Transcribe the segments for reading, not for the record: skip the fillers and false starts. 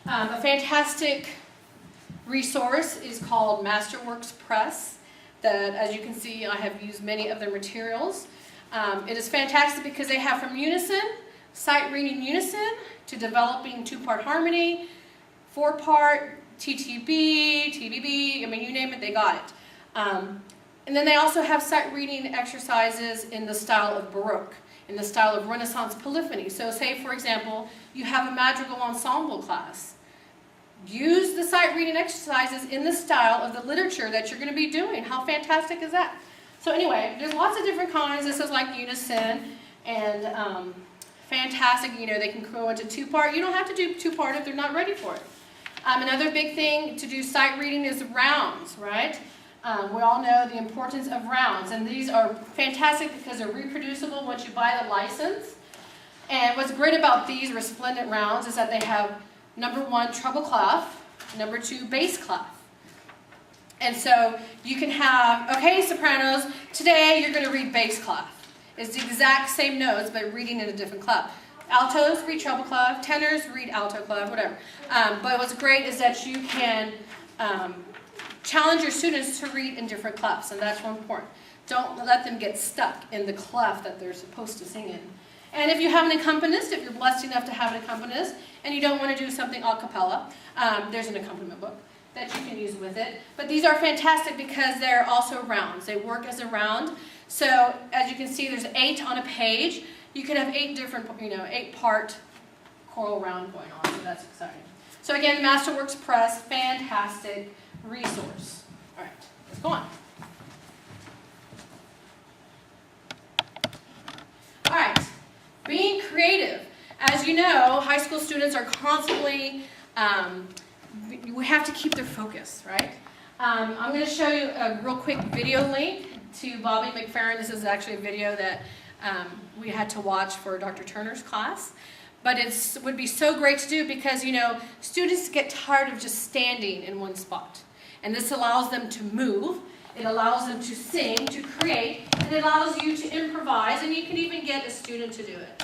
A fantastic resource is called Masterworks Press that, as you can see, I have used many of their materials. It is fantastic because they have from unison, sight reading unison, to developing two-part harmony, four-part, TTB, TBB, I mean, you name it, they got it. And then they also have sight reading exercises in the style of Baroque, in the style of Renaissance polyphony. So say, for example, you have a madrigal ensemble class. Use the sight reading exercises in the style of the literature that you're going to be doing. How fantastic is that? So anyway, there's lots of different kinds. This is like unison and fantastic. You know, they can go into two-part. You don't have to do two-part if they're not ready for it. Another big thing to do sight reading is rounds, right? We all know the importance of rounds, and these are fantastic because they're reproducible once you buy the license. And what's great about these resplendent rounds is that they have number 1, treble clef, number 2, bass clef. And so you can have, okay, sopranos, today you're going to read bass clef. It's the exact same notes, but reading in a different clef. Altos read treble clef, tenors read alto clef, whatever. But what's great is that you can challenge your students to read in different clefs, and that's one important. Don't let them get stuck in the clef that they're supposed to sing in. And if you have an accompanist, if you're blessed enough to have an accompanist, and you don't want to do something a cappella, there's an accompaniment book that you can use with it. But these are fantastic because they're also rounds. They work as a round. So as you can see, there's 8 on a page. You can have 8 different, 8-part choral round going on, so that's exciting. So again, Masterworks Press, fantastic resource. All right, let's go on. All right, being creative. As you know, high school students are constantly, we have to keep their focus, right? I'm going to show you a real quick video link to Bobby McFerrin. This is actually a video that we had to watch for Dr. Turner's class. But it would be so great to do because, students get tired of just standing in one spot. And this allows them to move, it allows them to sing, to create, and it allows you to improvise, and you can even get a student to do it.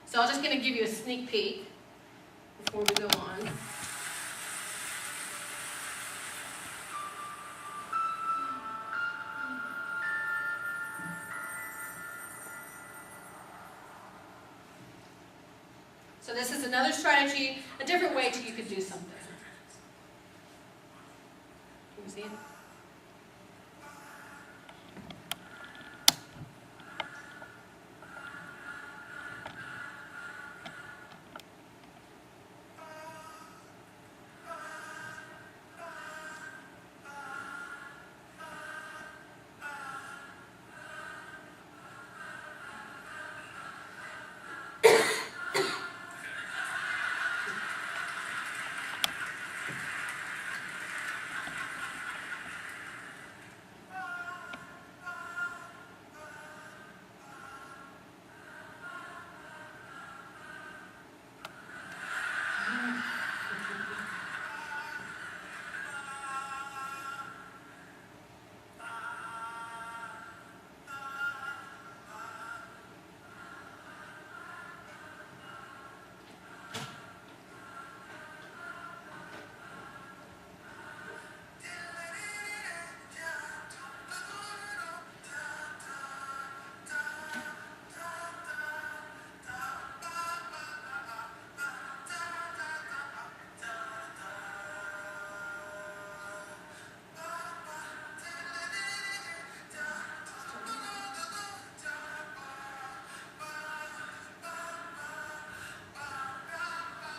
So I'm just going to give you a sneak peek before we go on. So this is another strategy, a different way you could do something. Can you see it?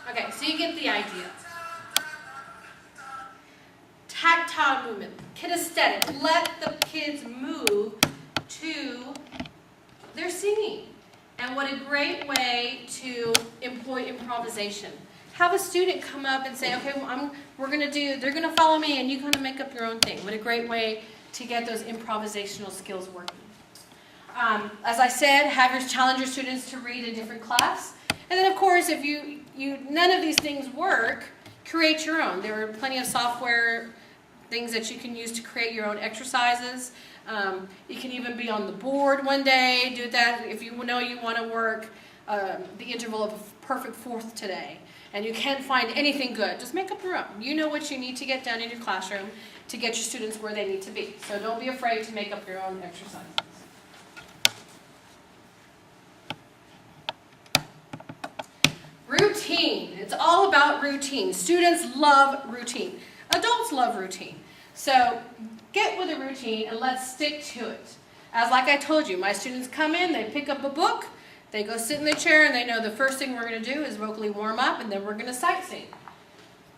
Okay, so you get the idea. Tactile movement, kinesthetic. Let the kids move to their singing. And what a great way to employ improvisation. Have a student come up and say, okay, well, they're going to follow me and you're going to make up your own thing. What a great way to get those improvisational skills working. As I said, challenge your students to read a different class. And then, of course, if none of these things work, create your own. There are plenty of software things that you can use to create your own exercises. You can even be on the board one day, do that if you know you want to work the interval of a perfect fourth today, and you can't find anything good, just make up your own. You know what you need to get done in your classroom to get your students where they need to be. So don't be afraid to make up your own exercises. Routine. It's all about routine. Students love routine. Adults love routine. So get with a routine and let's stick to it. As like I told you, my students come in, they pick up a book, they go sit in the chair, and they know the first thing we're going to do is vocally warm up, and then we're going to sightsee.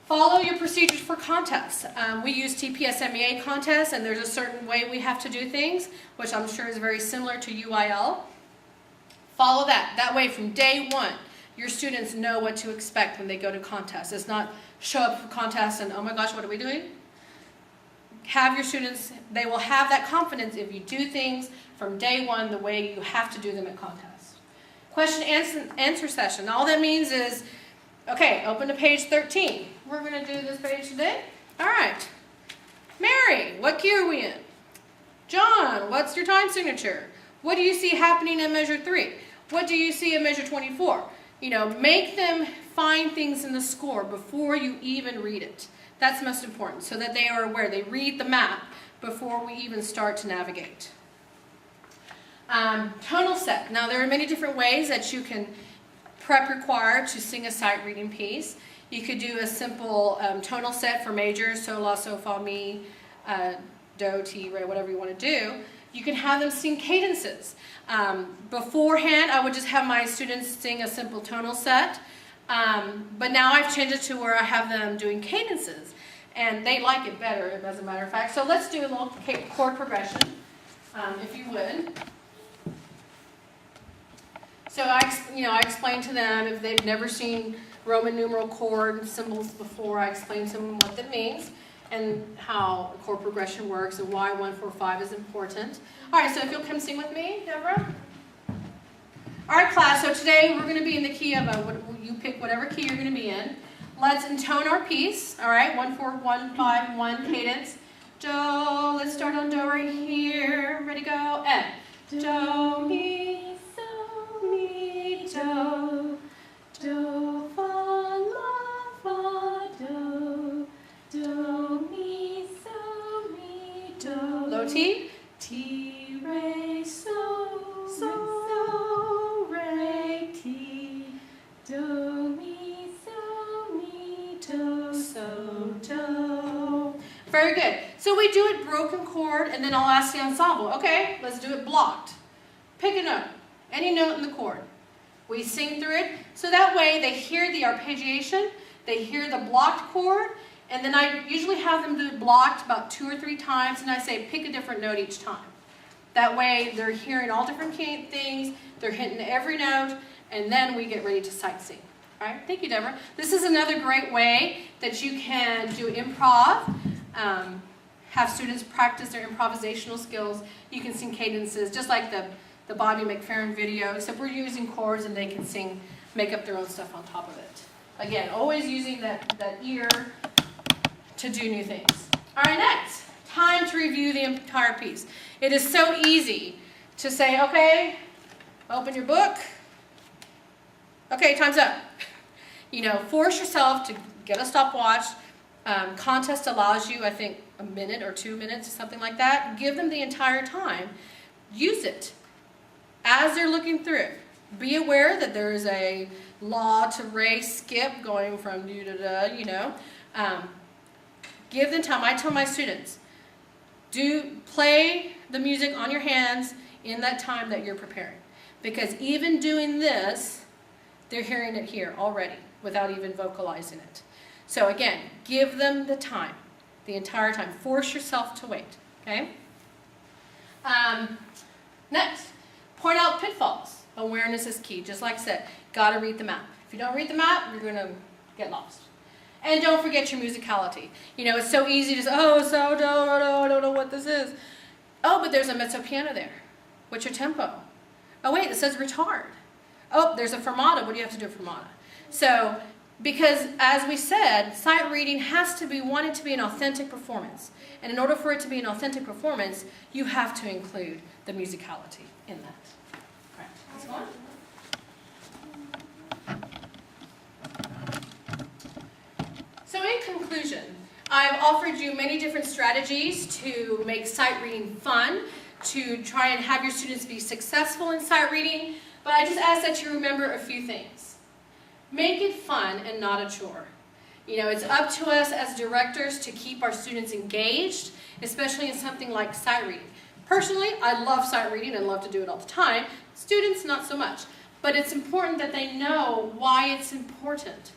Follow your procedures for contests. We use TPS-MEA contests, and there's a certain way we have to do things, which I'm sure is very similar to UIL. Follow that. That way, from day one, your students know what to expect when they go to contests. It's not show up for contests and, oh my gosh, what are we doing? Have your students, they will have that confidence if you do things from day one the way you have to do them at contests. Question answer session. All that means is, okay, open to page 13. We're going to do this page today. All right. Mary, what key are we in? John, what's your time signature? What do you see happening in measure 3? What do you see in measure 24? You know, make them find things in the score before you even read it. That's most important, so that they are aware. They read the map before we even start to navigate. Tonal set. Now, there are many different ways that you can prep your choir to sing a sight reading piece. You could do a simple tonal set for major, so, la, so, fa, mi, do, ti, re, whatever you want to do. You can have them sing cadences. Beforehand, I would just have my students sing a simple tonal set. But now I've changed it to where I have them doing cadences. And they like it better, as a matter of fact. So let's do a little chord progression, if you would. So I explained to them, if they've never seen Roman numeral chord symbols before, I explained to them what that means and how chord progression works and why 1, 4, 5 is important. All right, so if you'll come sing with me, Deborah. All right, class, so today we're going to be in the key of you pick whatever key you're going to be in. Let's intone our piece, all right? 1, 4, 1, 5, 1, cadence. Do, let's start on do right here. Ready, go, and. Do, mi, so, mi, do. Do, fa, la, fa, do. Do, mi, so, mi, do. Low T. Ti, re, so, so, re, ti. Do, mi, so, mi, do, so, do. Very good. So we do it broken chord, and then I'll ask the ensemble, okay, let's do it blocked. Pick a note, any note in the chord. We sing through it, so that way they hear the arpeggiation, they hear the blocked chord, and then I usually have them do it blocked about 2 or 3 times, and I say pick a different note each time. That way they're hearing all different things, they're hitting every note, and then we get ready to sightsee. All right, thank you, Deborah. This is another great way that you can do improv, have students practice their improvisational skills. You can sing cadences, just like the Bobby McFerrin video, except we're using chords and they can sing, make up their own stuff on top of it. Again, always using that ear to do new things. All right, next, time to review the entire piece. It is so easy to say, okay, open your book. Okay, time's up. You know, force yourself to get a stopwatch. Contest allows you, I think, a minute or 2 minutes or something like that. Give them the entire time. Use it as they're looking through. Be aware that there is a law to re skip going from do to da, you know. Give them time. I tell my students, play the music on your hands in that time that you're preparing. Because even doing this, they're hearing it here already without even vocalizing it. So again, give them the time, the entire time. Force yourself to wait, okay? Next, point out pitfalls. Awareness is key. Just like I said, got to read the map. If you don't read the map, you're going to get lost. And don't forget your musicality. You know, it's so easy to say, oh, so, I don't know what this is. Oh, but there's a mezzo piano there. What's your tempo? Oh, wait, it says retard. Oh, there's a fermata. What do you have to do a fermata? So, because as we said, sight reading has to be wanted to be an authentic performance. And in order for it to be an authentic performance, you have to include the musicality in that. All right, let's go on. conclusion, I've offered you many different strategies to make sight reading fun, to try and have your students be successful in sight reading, but I just ask that you remember a few things. Make it fun and not a chore. You know, it's up to us as directors to keep our students engaged, especially in something like sight reading. Personally, I love sight reading and love to do it all the time. Students, not so much. But it's important that they know why it's important,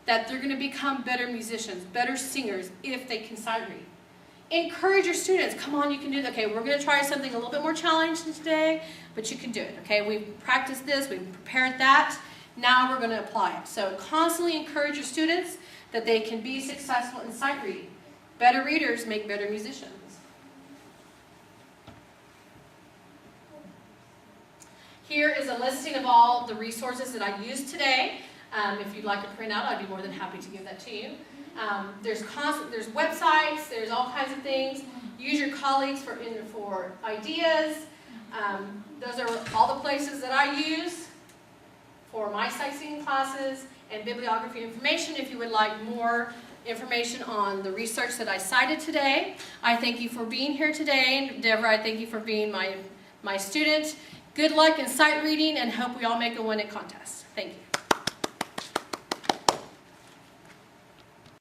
that they're going to become better musicians, better singers if they can sight read. Encourage your students. Come on, you can do that. Okay, we're going to try something a little bit more challenging today, but you can do it. Okay, we've practiced this, we've prepared that. Now we're going to apply it. So constantly encourage your students that they can be successful in sight reading. Better readers make better musicians. Here is a listing of all the resources that I used today. If you'd like a printout, I'd be more than happy to give that to you. There's websites, there's all kinds of things. Use your colleagues for ideas. Those are all the places that I use for my sightseeing classes and bibliography information if you would like more information on the research that I cited today. I thank you for being here today. Deborah, I thank you for being my student. Good luck in sight reading and hope we all make a win at contest. Thank you.